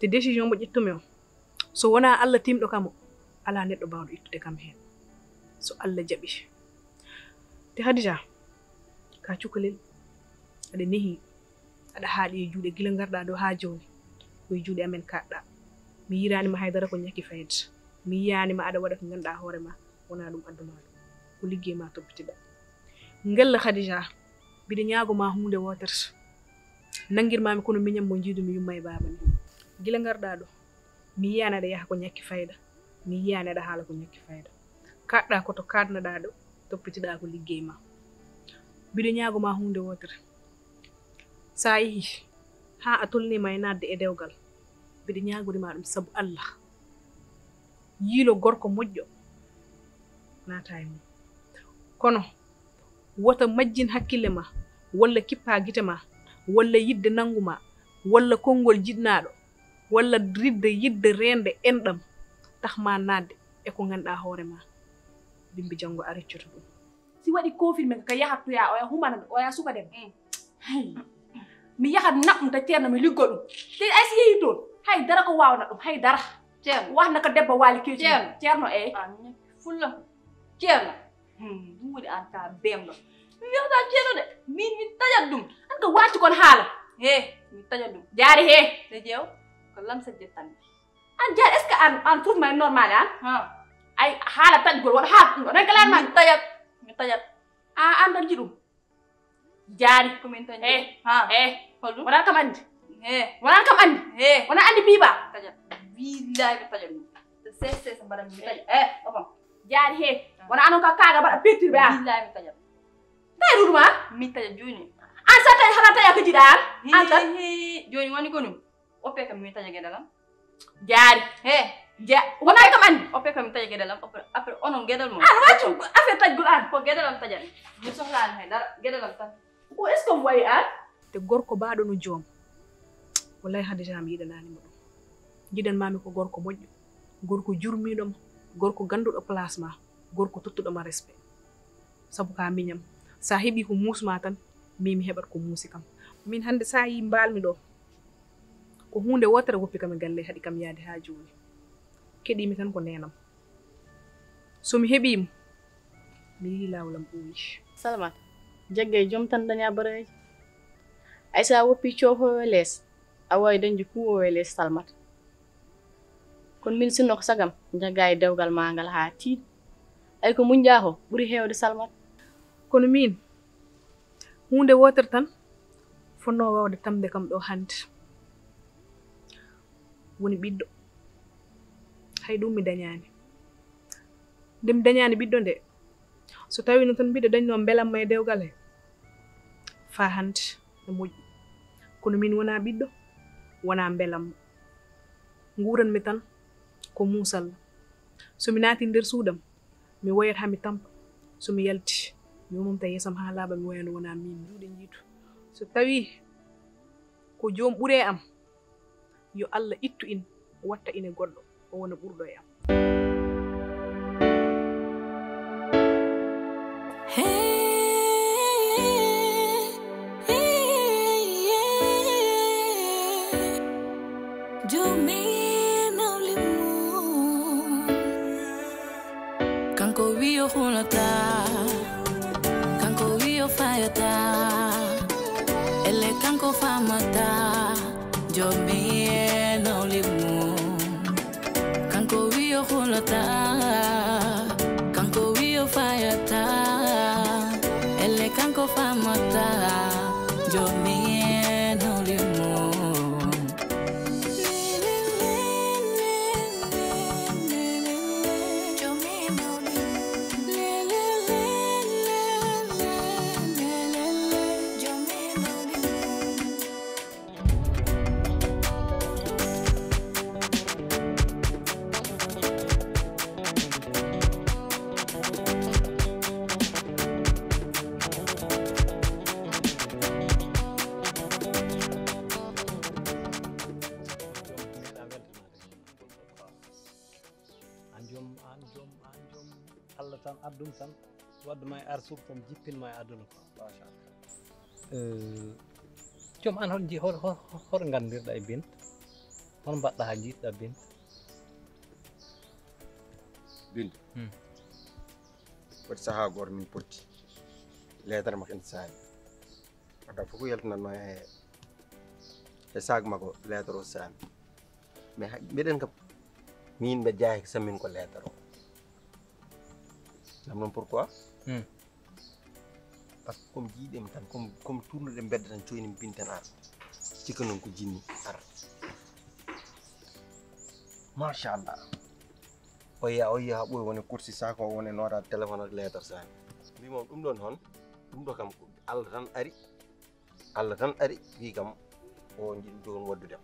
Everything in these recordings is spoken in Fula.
te décision mo ƴettumi o so wona Allah timɗo kamo ala neɗɗo bawɗo ittude kam hen so Allah jaɓi te Hadija ka cukalel aɗa nehi aɗa haaɗi e juuɗe gila garɗa ɗo ha joni koye juuɗe amen kaɗɗa mi yiranima haydara ko ñakki fayida mi yiyanima aɗa waɗa ko ganduɗa hoorema wona ɗum addumaɗo ko liggey ma toppitiɗa ngella Hadija mbiɗa ñaagoma hunde wotere nangirmami kono miñam mo jiidumi yumma e baba ni gila garɗa ɗo mi yiyani aɗa yaha ko ñakki fayida mi yiyani aɗa haala ko ñakki fayida kaɗɗa koto kadnaɗa ɗo toppitiɗa ko liggey ma mbiɗa ñaagoma hunde wotere sa yeehi ha a tolnima e nadde e dewgal mbiɗa ñagorima ɗum saabu Allah yiilo gorko moƴƴo naata e mum kono wota majjin hakkille ma walla kippa gite ma walla yidde nanguma walla konngol jiɗnaɗo walla yidde rende enɗam taxma nadde e ko ganduɗa hoore ma bimbi janggo a reccoto ɗum si waɗi confirmé ka yahat toya oya humana oya suka dem mi yahat naɓɗum ta ceerno mi liggo ɗum te ay si yeehi toon hay dara ko wawna ɗum hay dara ceerno waxna ko debbo waali keeci ceerno fulla ceerno ɗum woni an ka bemɗo mi wiyata ceerno de min tajat ɗum an ko wacci kon haala mi tajat ɗum jaari te ƴeew ko lamsa jettanmi an jaari est ce que an fofma e normal an ay haala tajgol wona haala ɗum ɗon kalanma mi tajat an dañji ɗum jaari komin tan holɗum wona kam andi wona kam andi wona andi biba tajat billahi mi tajat ɗum te sese mbaɗa mi tajat opam jaari wona anon ka kaaga mbaɗa perturbe an billahi mi tajat tawi ɗum an mi tajat joni an sa tawi hana tawi ko jiɗa an tan joni woni ko ɗum oppe kam mi taja gueɗalam jaari wona kam andi oppe kam mi taja gueɗalam après onon gueɗal mo an waccu affaire tajgol an ko gueɗalam tajat mi sohlani hay dara gueɗalam tan o est ce que mo wayi an te gorko baɗo no joom wallahi Hadija mi yiɗananimo ɗum jiɗanmami ko gorko moƴƴo gorko jurmiɗoma gorko ganduɗo place ma gorko tottuɗoma respect saabu ka miñam sa heeɓi ko muusma tan mi heɓat ko muusi kam min hande sa yi mbalmi ɗo ko hunde wotere woppi kam e galle haɗi kam yaade ha joni keɗimi tan ko nenam somi heeɓimo mi yi lawlam ɓooyi Salmat jagge jom tan daña bareji ay sa woppi cofowo lees a wawi dañde kuwowo lees Salmat kono min sinno ko sagam jagga e dewgal ma ngal ha tiiɗ ay ko muñƴa ko ɓuuri hewde Salmat kono min hunde wotere tan fonno wawde tamde kam ɗo hande woni ɓiɗɗo hay ɗum mi dañani nde mi dañani ɓiɗɗo nde so tawi no tan mbiɗo dañno belamma e dewgal he fa hande no moƴƴi kono min wona ɓiɗɗo wona belamma nguranmi tan ko muusal somi naati nder suudam mi woyat ha mi tampa somi yalti mi womta yesam ha laaɓa mi wayano wona min juuɗe jiitu so tawi ko joom ɓuure am yo Allah ittu in watta ine goɗɗo o wona ɓurɗo e am Kanko wiyo hulata, kanko wiyo fayata, ele kanko famata, jomi no limu. Kanko wiyo hulata, kanko wiyo fayata, ele kanko famata, jomi no limu. Allah tan addum tan wadduma e arsuk tan jippinma e aduna ko machallah joom an hoɗo gandirɗa e Binta hono mbaɗɗa ha jiiɗɗa Binta? Binta waɗi sahaa goto min potti lettre makko ene saali wadda fof ko yaltinatno e sac makko lettre o saami mais mbiɗen kam min ɓe jaahi ko sammin ko lettre o nam noon pourquoi par ce que comme jiiɗemi tan comme tournuɗe bedda tan coynimi Binta ar cikka noon ko jinni ar machallah o yiya ha ɓoyi woni coursi sac o woni notade téléphone ak lettre saami mbimom ɗum ɗon hon ɗum ɗo kam Allah tan ari wi kam o jiɗi jogon waddudem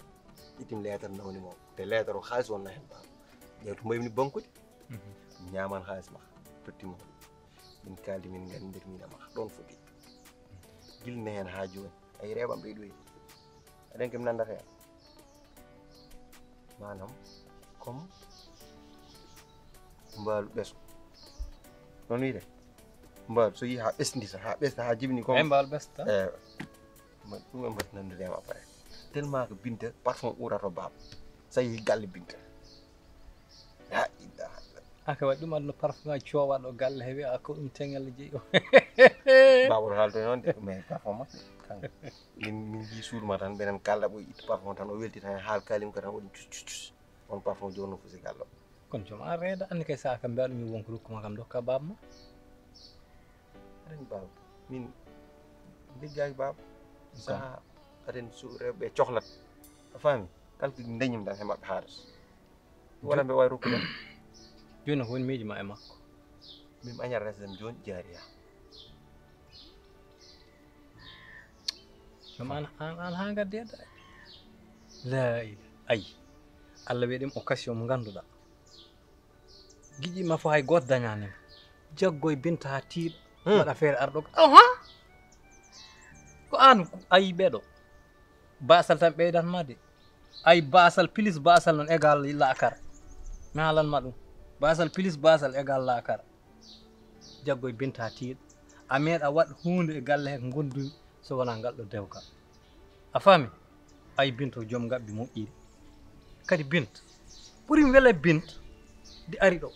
itim lettre nawnimo te lettre o haalis wonna hen baba ƴewto mbayimni bankude ñaman haalis makka tottimo min kaldi min gandir min makka ɗon foti gilne hen ha joni ay reɓam ɓe ɗoyi aɗen kam nandata hen manam comme mbaalu ɓeso non wiyde mbaalu so yi ha ɓesdita ha ɓesda ha jibini comme mbaalu ɓesda ɗum e mbati nandudema après tellement que Binta parfum ɓurato baba sa yeehi galle Binta la ilaha aka waɗi ɗum adno parfum ngaji cowaɗo galle he wiya ko ɗum teŋelle jeeyi o babaɗo haalto noon de mais parfum makko kanko min ji suuduma tan ɓenen kalda ɓoy itta parfum tan o welti tan haal kalim ko tan waɗi cus on parfum joni no fusi gallo kono joom an reeda anni kay saka mbiyaɗum mi wonko rokkuma kam dokka baba ma aɗen baba min liggaki baba sa aɗen rewɓe cohlat a faami kala ko dañim tan heɓaɓe haaras wala mbe wawi rokkuɗen joni ko woni miijo ma e makko min añata resdem joni jaariya joom an ha gaddeɗa la ila ayi Allah wiɗim occasion mo ganduɗa giƴƴima fof hay goto dañanima jaggoye Binta ha tiiɗo waɗa feere arɗo ko an ayi ɓeɗo basal tan ɓeydatma de ay basal plus basal noon égal lakara mi haalanma ɗum basal plus basal égal lakara jaggoye Binta ha tiiɗo a meeɗa waɗ hunde e galle he ko gondumi so wona ngal ɗo dewgal a faami ay Binta joom gaɓɓi moƴƴiri kadi Binta ɓuurimi wele Binta de ari ɗo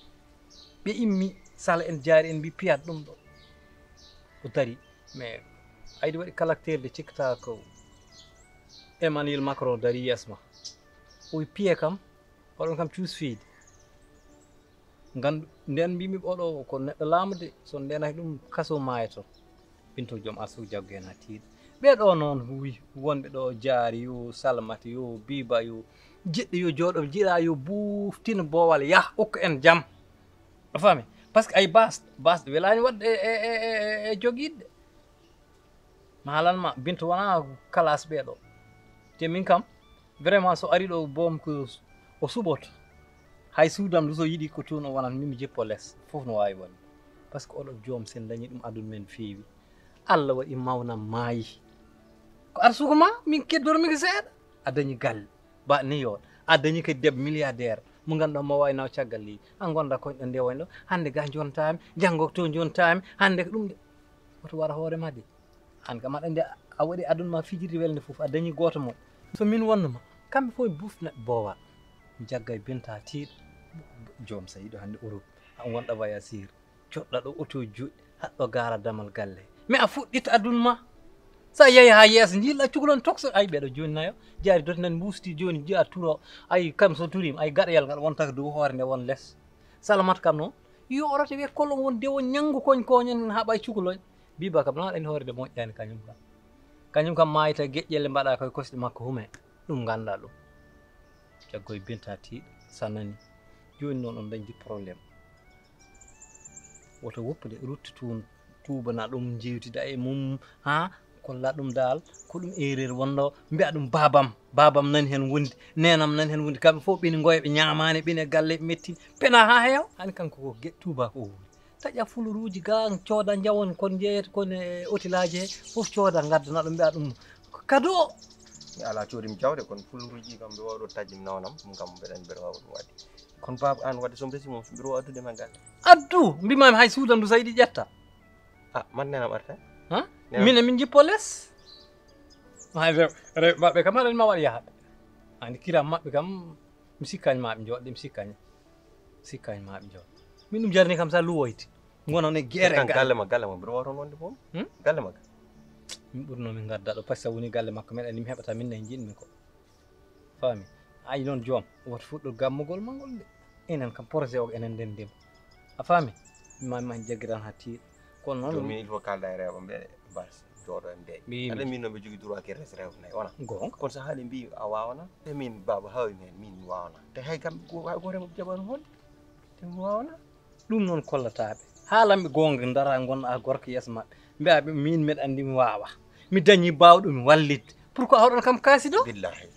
ɓe immi sala en jaari en mbi piyat ɗum ɗo o dari mais aydi waɗi caractére de cikkata ko Emmanuel Macron dari yesma o wi piye kam oɗon kam cuusfiide gandu nden mbimi oɗo ko neɗɗo laamude so ndenaki ɗum kaso maayato Binta joom asu jaggo hen ha tiiɗi ɓeɗo noon wi wonɓe ɗo jaari yo Salmata yo Biba yo jiɗɗo yo jooɗo jiɗa yo buuftina boowal yah ukka en jaam a faami par ce que ay basɗo welani wadde e joguiɗɗe mi haalanma Binta wona classe ɓeɗo te min kam vraiment so ari ɗo boom ko o suɓoto hay suudam ndu so yiiɗi ko toon o wonat mimi jippo less fof no wawi wonde par ce que oɗo joom sen dañi ɗum aduna men feewi Allah waɗi mawnam maayi ko arsugo ma min keddormiki seeɗa a dañi galle ba ni yoɗ a dañi kadi debbo milliardaire mo ganduɗa mo wawi naw caggal leydi an gonɗa koye ɗo ndewoñ ɗo hande ga jontami janggo to jontami hande ko ɗum de oto wara hoorema de an kam aɗa andi a waɗi aduna ma fijirde welde foof a dañi goto mo so min wonnuma kamɓe fof bufnaɓe boowal jagga e Binta tiiɗo joom sa yiiɗo hande Europe an wonɗa voyageur coɗɗa ɗo auto joɗɗi haɗɗo gara damal galle mais a fuɗɗita aduna ma sa yeehi ha yeeso jiiɗɗa cukalon tokso ay ɓeɗo joni nayo jaari doti nan mbusti joni jiya turo ay kam so turima ay gaɗayal ngal wontaka dow hoore nde won less Salamata kam noon yo orote wiye kolon won dewo ñanggu koñen haɓa cukaloñ Biba kam noon aɗa andi hoore nde moƴƴani kañum kam mayita geƴƴelle mbaɗa koye kosɗe makko hume ɗum ganda ɗum jaggoye Binta tiiɗo sa nani joni noon on dañdi probléme woto woppude rutti tubana ɗum jewtida e mum ha kolla ɗum dal ko ɗum erreur wonno mbiya ɗum babam nani hen wondi nenam nani hen wondi kamɓe fof ɓeni goya ɓe ñamani ɓene galle ɓe metti pena ha heew hani kanko ko tuba ko woni taƴa fuluruji ga cooda jawon kon jeeyata kon e hôtelaji he fof cooda gaddana ɗum mbiya ɗum cadeau mi ala coodimi jawde kono fuluruji kam mbe wawɗo tajjim nawnam ɗum kam mbeɗa wawa ɗum wadde kono baba an wadde so mbesi mum mbiɗa wawa addude men galle addu mbimami hay suudam ndu so yiɗi ƴetta man nenam arta ha min jippo less hay rewɓe kam aɗa ma waɗa yahaɓe andi kiram maɓɓe kam mi sikkaani maaɓe jooɗde mi sikkaani maaɓe jooɗde min ɗum jarni kam sa luwoyti gonon e guerre galle ma mbiɗa wawa toon wonde fof galle ma min ɓurno min gadda ɗo par ce que woni galle makko meɗen mi heɓata min ne jiɗmi ko faami ayi noon joom woto fuɗɗo gammugol mangol de enen kam projet o enen nden ndema a faami mima jaggiran ha tiiɗ kono noon min il faut kalda e rewɓe mbiɗa bas jooɗo en ndeeƴ aɗa min noon ɓe jogui droit ke res rewɓe nayyi wona gonga kono so haali mbi a wawana te min baba hawmi hen min mi wawana te hay kam hay goto jaɓano honde te mi wawana ɗum noon kollataɓe haalanɓe gonga dara gonna gorko yeeso maɓɓe mbiyaɓe min mbeɗa andi mi wawa mi dañi bawɗomi wallidde pourquoi hoɗon kam kaasi ɗo billahi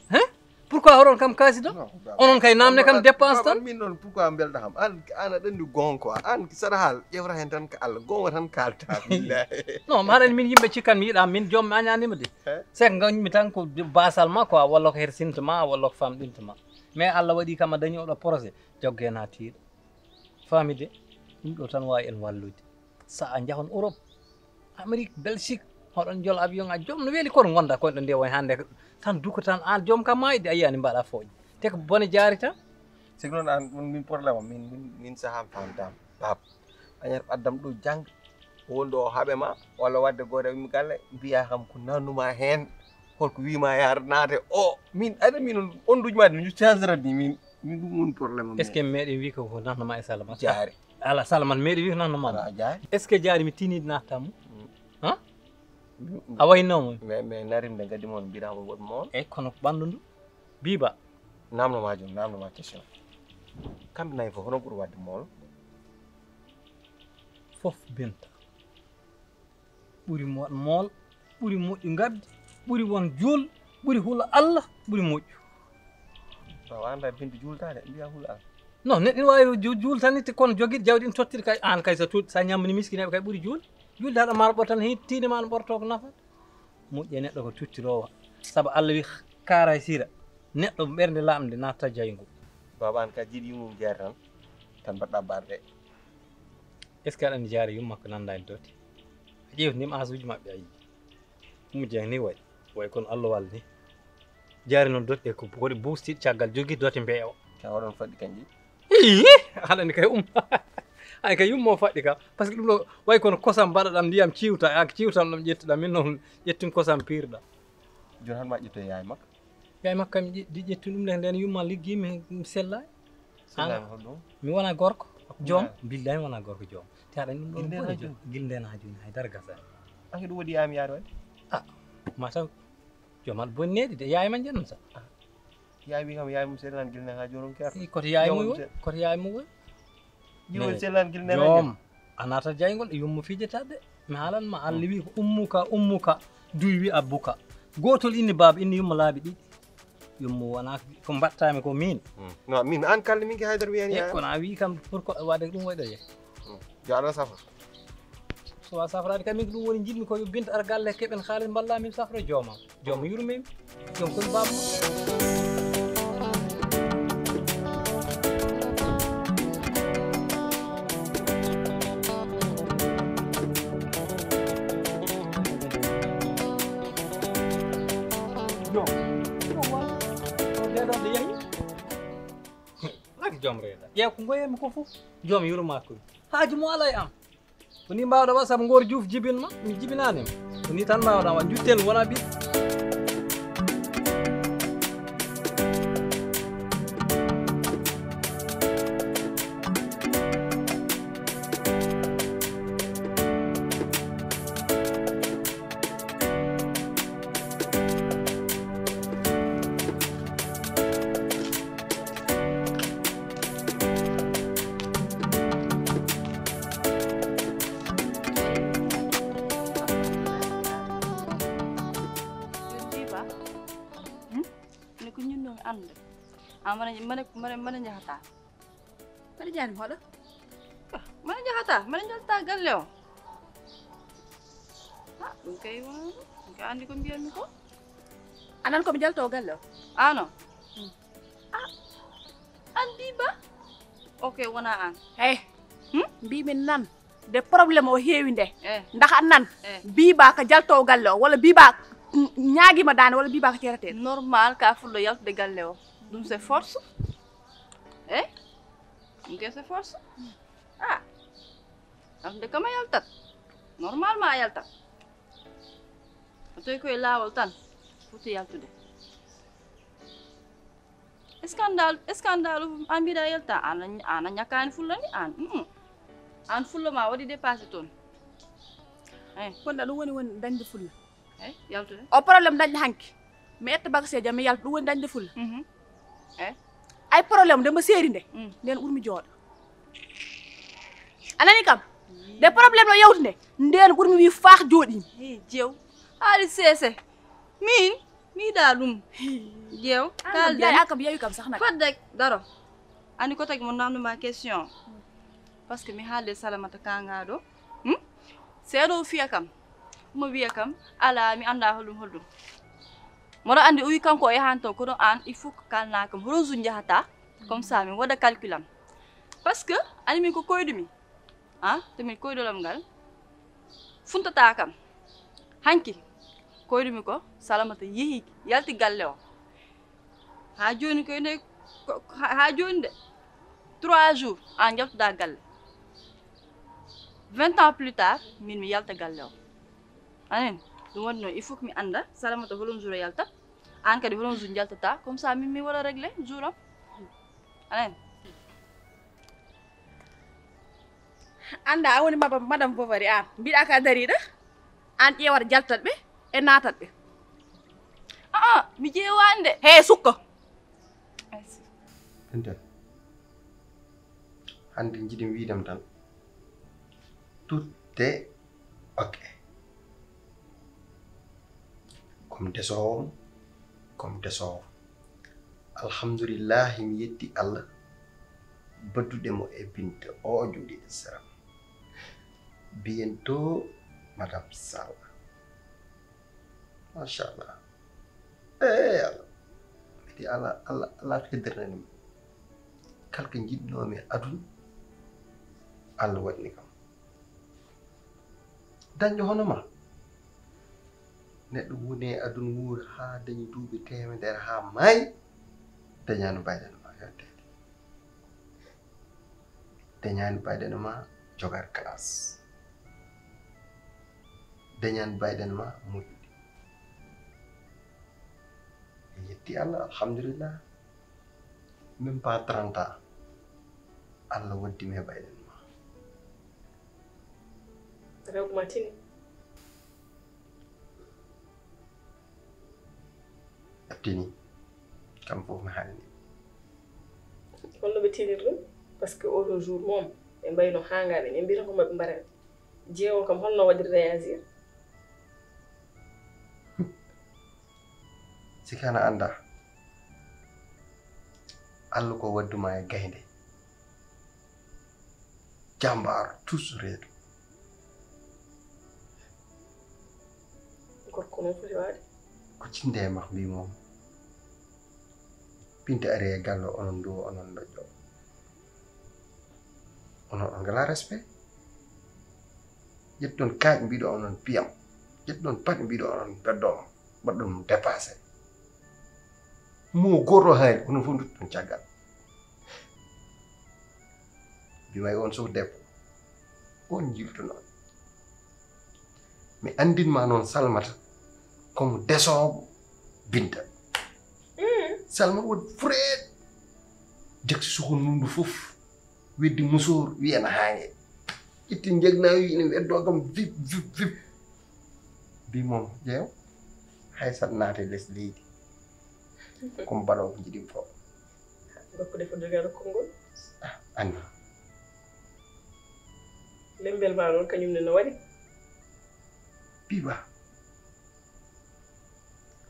pourquoi hoɗon kam kaasi ɗo onon kay namde kam dépense tan min noon pourquoi belɗa kam an aɗa andi gonga quoi an saɗa haal ƴewra hen tan ko Allah gonga tan kalta billahi non mi haɗani min yimɓe cikkan mi yiiɗa min joom mi añanima de c'est que gañmi tan ko basal ma quoi walla ko hersinta ma walla ko famɗinta ma mais Allah waɗi kam a dañi oɗo projet joggen ha tiiɗo faami de ɗum ɗo tan wawi en wallude sa a jahon Europe Amérique Belgique hoɗon jol avion a joom no weeli kono gonda koyɗo nde woni hande tan duko tan an joom kam mayde a yiyani mbaɗa fooƴi te ko bone jaari tan siko noon an min probléme min saham famdam bab añat addam ɗo jang wonɗo o haaɓe ma walla wadde goto wimi galle mbiya kam ko nannuma hen holko wima yaar naate o min aɗa min onduji ma no changeret ni min ɗum woni probléme est ce que meeɗen wi ko nannoma e Salamata jaari ala Salamata meeɗi wi ko nannoma jaari est ce que jaari mi tinide nattamo a waynomo mais narimde gaddi moon mbiɗama woɗ moon eyyi kono ɓandu ndu biba namnoma question kamɓe nayyi fof hono ɓuuri wadde mool fof benta ɓuuri waɗ mool ɓuuri moƴƴu gabdi ɓuuri won juul ɓuuri huula Allah ɓuuri moƴƴu tawa anda binde juultade mbiya huula Allah non neɗɗo wawi juul tan itte kono joguiɗo jawdi ɗin tottiri kay an kay sa ñammani miskineɓe kay ɓuuri juul julde haɗa maɗa ɓor tan tiinde ma no ɓorto ko nafata moƴƴe neɗɗo ko tuttirowa saabu Allah wi kaara sira neɗɗo ɓernde lamde natta jaygu baba an ka jiiɗi yumum jeere tan mbaɗɗa barɗe est ce que aɗani jaari yum makko nanda en dotti a ƴewtindima asuji maɓɓe a yii ɗum jeng ni way kono Allah walla ni jaari noon dotti ko koɗe bustiɗe caggal jogui dote mbeewa ka oɗon faɗɗi kanji haɗani kay ay kay yummo faɗɗi kam par ce que ɗum ɗo way kono kosam mbaɗaɗam ndiyam ciwta ak ciwtam ɗam ƴettuɗam min noon ƴettin kosam pirɗam joni han ma ƴetto yaye makko kam ƴetti ɗum nde nden yumma liggimi mi sellani sellani hoɗum mi wona gorko joom billahi mi wona gorko joom te aɗani ɗum ɗon bone guil nden ha joni haydara gasani anke ɗum waɗi yayami yaade wadde mataw joom aɗa bonneɗi de yaye ma jennum sa yaye wi kam yaye mum sellani guil nden ha joni kerta koto yaye mum woni koto yaye mum woni jiwon sellani guil nden joom a nata jaygol e yummo fijetade mi haalanma Allah wi ko ummuka duy wi abbuka gotol inni baba inni yummo laabi ɗiɗi yummo wona ko mbattami ko min non min an kalde min ke haydara wiyani yaye kono a wi kam pourquoi wadde ɗum wayɗo ye yo Allah safra sowa safrade kam min ko ɗum woni jiɗmi ko yo binta ar galle keɓen haalis mballa min safra joomam joom yurmimi joom koye baba joom reeɗa ƴeew ko goyemi ko fof joom yurma koye haaju mo ala e am ko ni mbawɗa wa saabu goor juuf jibinma mi jibinanima ko ni tan mbawɗa wa juttel wona ɓiɗɗo mana jahata mbaɗa jaani mi hoɗo mana jahata mana jalta galle o ɗum kay ɗum kay andi ko mbiyatmi ko anan komi jalto galle o ano an Biba ok wona an hey mbimin nan de probléme o heewi nde eh ndax an nan eh Biba ka jalto galle o walla Biba ñaagi ma daan wala biba ka terate normal ka fullo yaltude galle o ɗum c'est force ɗum ke c'est force yaltude kama yaltat normalement a yaltat o tawi koye laawol tan foti yaltude scandale an mbiɗa yalta an a ñakkani fulla ni an fulla ma waɗi dépassé toon kon ɗum woni dañde fulla yaltude o probléme dañde hanki mi etta bagaseji mi yalta ɗum woni dañde fulla ay probléme dema séeri nde nden ɓurmi jooɗo anani kam de probléme o yawti nde nden ɓurmi wi faax jooɗimi jeew haali seese min miiɗa ɗum jeew kalden kam yeewi kam sax nag fadde daro ani ko tagi mo namduma question par ce que mi haalde salamata kanga ɗo seeɗo fiya kam mo wiya kam ala mi anda hollum moɗo andi o wi kanko o yahan toon kono an il faut que kalna kam hoɗon jour jahata comme ça min waɗa calcul am par ce que ani min ko koydumi to min koyɗolam ngal funtata kam hanki koydumi ko salamata yeehi yalti galle o ha joni koyne ha joni de 3 jours an jaltuda galle 20 ans plus tard min mi yalta galle o anen ɗum waɗi noon il faut que mi anda salamata holon jour o yalta an kadi holon jour jaltata comme ça min mi waɗa réglé jour am anen anda a woni madame Bovary an mbiɗa ka dariɗa an ƴewata jaltat ɓe e natat ɓe mi ƴewani de he sukka enten hande jiɗi wiidam tan tout est ok comme desowo alhamdulillahi mi yetti Allah badduɗemo e Binta o jooɗi e sera bientôt madame Sall machallah Allah heddanani mi kala ko jiɗnomi e aduna Allah waɗni kam dañƴo hono ma neɗɗo woni e aduna wuuri ha dañi duuɓi temedere ha maayi dañani bayɗeno ma yottede dañani bayɗeno ma jogar classe dañani bayɗeno ma moƴƴude e yetti Allah alhamdulillah même pas 30 ans Allah waddimi e bayɗeno ma rewmatini attini kam fof mi haalni holno ɓe tinir ɗum par ce que oɗo jour moom ɓe mbayno hangaɓe ɓe mbiyata ko maɓe mbaran jeewo kam holno waɗiri réagir sikana anda Allah ko wadduma e gaynde jambaaro tous reedu gorko noon foti waade ko cinde e mak mbimomo Binta ari e galle onon duwo onon doƴƴo onon on ngala respect ƴetti ɗon kaaƴ mbiɗo onon piyam ƴetti ɗon paɗe mbiɗo onon beddoma mbaɗɗum dépassé mo goto haali onon fof dutto ɗum caggal mbimay on sof debbo on jilto noon mi andinma noon Salmata comme desowo Binta Salmata woodi fureet jagsi soko nundu fof weddi musor wiyana haaŋe itti jegna wi ine weddo kam vip bi moom ƴeew hay sat naate les leydi comme mbaɗo ko jiɗi fo gorko defo jogano konngol andi lembel ma noon kañum ne no waɗi biba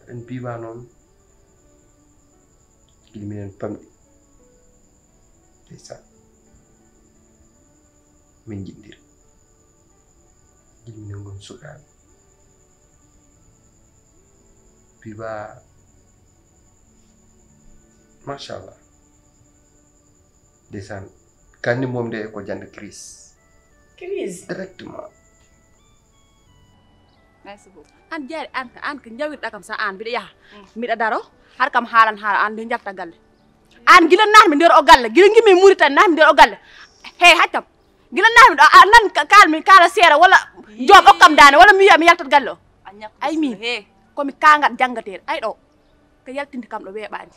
en biba noon giɗi minen pamɗi ndeysan min jiɗdiri giɗi minen gon sukaɓe biba machallah ndeysan kandi mom de ko jande crise crise directement merci beaucoup an jaari an ko jawirɗa kam sa an mbiɗa yaha mbiɗa daro har kam haalan haala an nde jalta galle an gila natmi nder o galle gila gimmi Mauritanie natmi nder o galle hey haccam gila natmi ɗo a nan kalmi kala seera walla joom okkam dane walla mi wiya mi yaltat galle o ay min komi kangat janggateɗo ay ɗo ko yaltinde kam ɗo weeɓani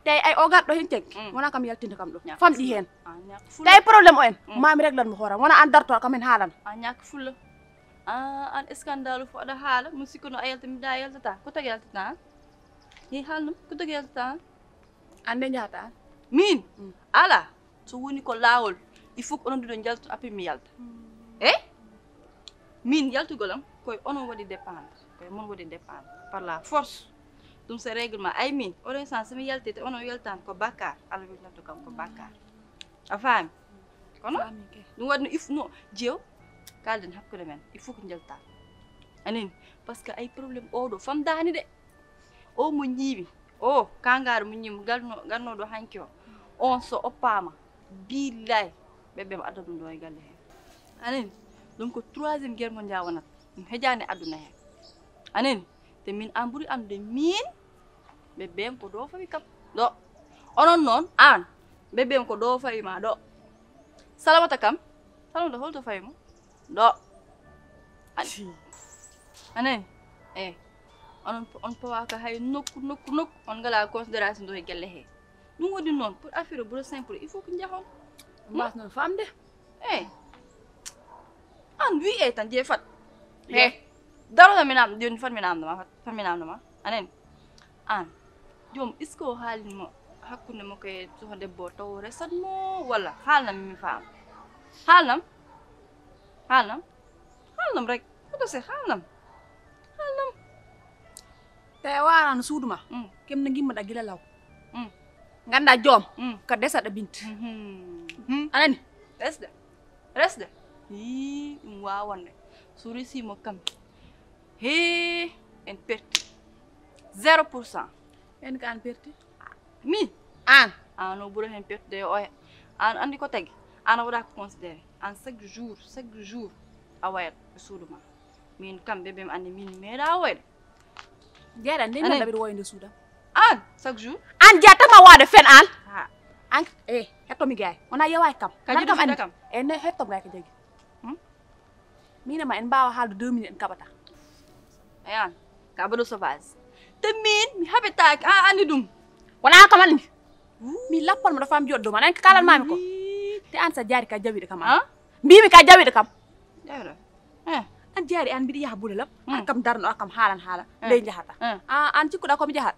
tawi ay o garɗo hen caggi wona kam yaltinde kam ɗo famɗi hen tawi probléme o en mami réglan mo hooram wona an darto kam en haalana a ñak fulla an scandale fo aɗa haala musikko no a yalta mi da yaltata ko tagi yaltata an hi haalnum ko tagi yaltata an ande jahata an min ala so woni ko laawol il faut ko onon ɗiɗo jaltu après mi yalta min yaltugol am koye onon waɗi dépendre koye mon waɗi dépendre par la force ɗum so règlement ay min oɗon sens somi yaltite onon yaltani ko bakkar allah weltanto kam ko bakkar a faami kono ɗum waɗi no if no jeew kalden hakkude men il faut ko jalta anani par ce que ay probléme oɗo famdani de o mo ñiiwi o kangaɗo mo ñiimi gannoɗo hanki o on so oppama billahi ɓeɓɓe mo adda ɗum ɗo e galle hen anani ɗum ko troisiéme guerre mondial wonat ɗum hejani aduna hen anani te min an ɓuuri andude min ɓeɓɓem ko ɗo fawi kam ɗo onon noon an ɓeɓɓem ko ɗo fawima ɗo salamata kam salamata holto fawimo ɗo anani on pawaka hay nokku on ngala considération ɗo e gelle he ɗum waɗi noon pour affaire o ɓuura simple il faut ko jahon mbasnoon famde an wi e tan je fat he darota mi namdo joni fat mi namdoma anani an joom est ce que o haalinmo hakkude mo koye soho debbo taw resatmo walla haalnam mi faam haalnam rek oto se haalnam tawi a warano suuduma kemne gimmoɗa gila law ganda joom ko desaɗa binte anani resde hi ɗum wawande so resimo kam he en perti 0% en ko an perti min an o ɓuura hen pertude e oya an andi ko tagui an a waɗaka considéré an chaque jour a wayat e suudu ma min kam ɓeɓe mi andi min meeɗa wayde jeeɗa nde mi ɗaɓiɗa woyde suudam an chaque jour an jeettama wade fen an an hettomi gay wona yewa kam kam andi kam ne hettom gay ko jagui minema en mbawa haalde 2 minutes en kaɓata ayan ka baɗo sauvage te min mi haɓetaki a andi ɗum wona kam andi mi lappal mo ɗo fam joɗɗo man en ko kalanmami ko te an sa jaari ka jawiɗo kam an mbimi ka jawiɗo kam an jaari an mbiɗa yaha bulelam an kam darno a kam haalan ley jahata an cikkuɗa komi jahat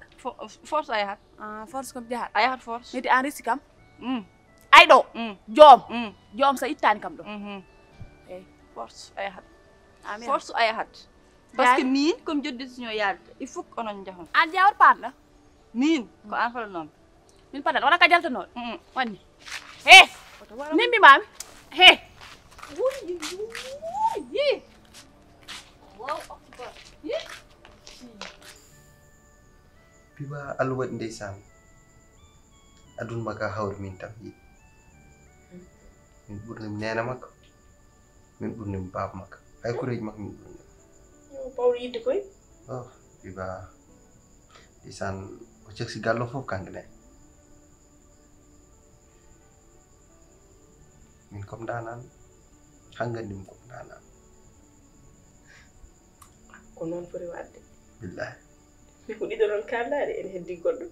force a yahat force komi jahat a yahat force neti an resi kam ay ɗo joom sa ittani kam ɗo eyi force a yahat par ce que min comme jodde décision yaade il faut que onon jahon an jawat paatɗo min ko an falannomi min patat wona ka jaltanoɗo wanni he nimbimami he Biba Allah waɗi ndeysan aduna makka hawri min tam yiɗi min ɓurnimi nena makko min ɓurnimi baba makko hay koreji makko min ɓurnimi pawɗo yidde koye Biba ndeysan o cegsi gallo fof kanko ne min kom danan hanggandimi kom danan ko noon foti wadde billahi mi ko ɗiɗo noon kaldade ene heddi goɗɗo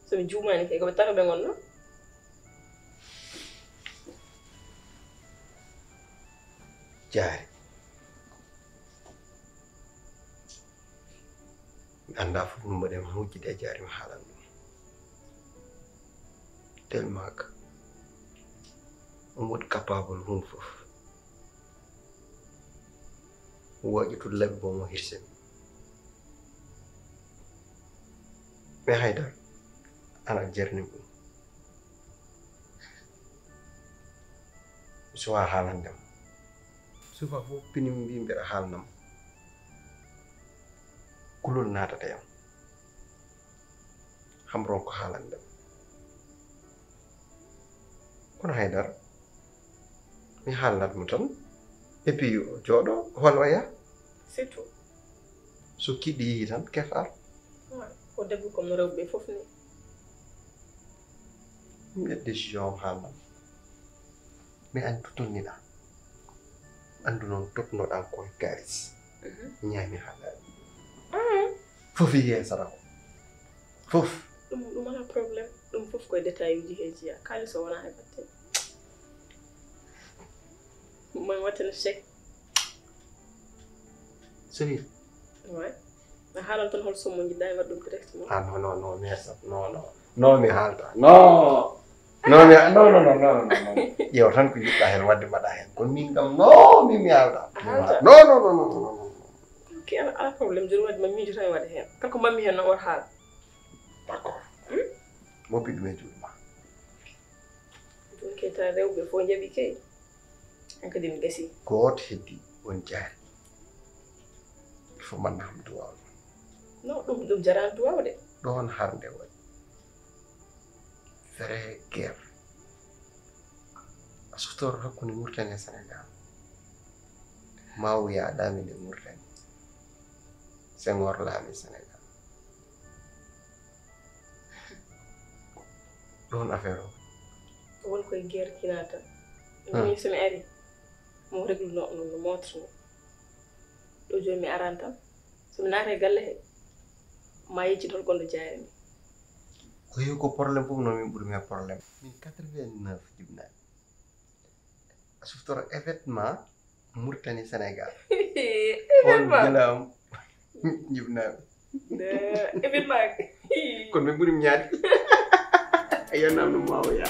somi juumani kay koɓe tatoɓe gonno jaari mi anda fof no mbaɗen hujjide e jaari mi haalan ɗum tellement que on woɗi capable hunde fof woƴƴutude laɓi bomo hirsemi mais haydara ana jarnim ɗum mi suwa haalandema sufa fof pinimi mbi mbeɗa haalnam kulol natata yam ham ron ko haalandema kono haydara mi haalnatmo tan et puis jooɗo hol o yaa c'est tout so kiɗi tan kefar ko debbo comme no rewɓe fof ni ɗum décision haalan mais an totolniɗa andu noon totnoɗan koye garis ñaami haalaɗi fof yeesata ko fof ɗum wona probléme ɗum fof koye détail uji he jiya kalis o wona he batte moy wattana chèque sérieux ouais a haalan tan hol sommo jiɗɗa e waɗɗum directement ah non merci non mi haalta non ƴeew tan ko jiɗɗa hen wadde mbaɗa hen kono min kam non mi haalta non ok ala probléme joni wadde mami miijo tan e waɗa hen kala ko mammi hen noon wata haala d'accord moppi ɗum e juuɗe ma ɗum keyta rewɓe fof jaɓi key an kadi mi gasi gooto heddi won jaari il faut manna ham duwaw non ɗum jarani duwaw de ɗon harnde waɗi vrai guerre a suftoro hakkunde Mauritanie e Sénégal maw yaɗami nde Mauritanie Senghor laami Sénégal ɗon affaire o won koye guerre kinata min somi ari mo réglu no montre ni ɗo joni mi aran tan somi naata e galle he ma yeccitol gonɗo jaarimi ko heewi ko probléme fof noon min ɓuuri men probléme min 89 jibnaɓe a suftoro événement Mauritanie Sénégal on guelam jibnaɓe événement kono min ɓuuri mi ñaadi a yiyannam no mawoya